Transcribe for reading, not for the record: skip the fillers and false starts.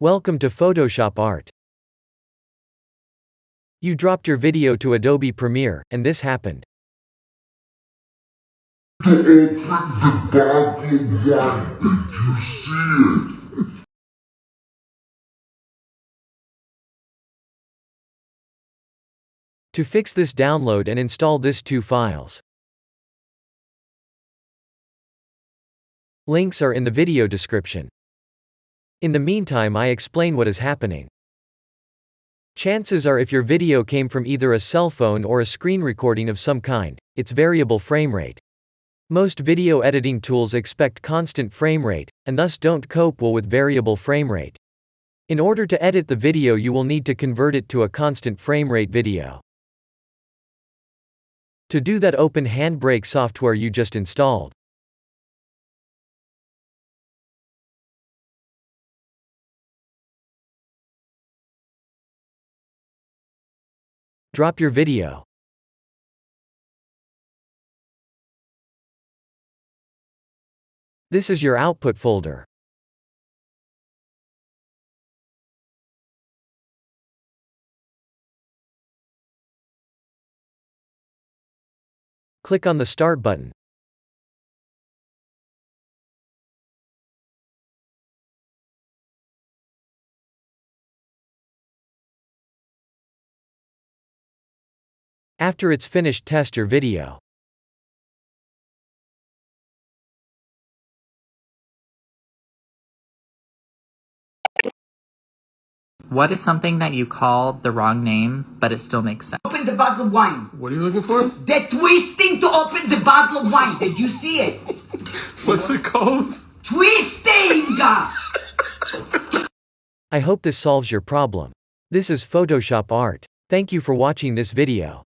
Welcome to Photoshop Art. You dropped your video to Adobe Premiere, and this happened. To open the bottle one, did you see it? To fix this, download and install these two files. Links are in the video description. In the meantime, I explain what is happening. Chances are, if your video came from either a cell phone or a screen recording of some kind, it's variable frame rate. Most video editing tools expect constant frame rate, and thus don't cope well with variable frame rate. In order to edit the video, you will need to convert it to a constant frame rate video. To do that, open Handbrake software you just installed. Drop your video. This is your output folder. Click on the Start button. After it's finished, test your video. What is something that you call the wrong name, but it still makes sense? Open the bottle of wine. What are you looking for? They're twisting to open the bottle of wine. Did you see it? What's it called? Twisting! I hope this solves your problem. This is Photoshop Art. Thank you for watching this video.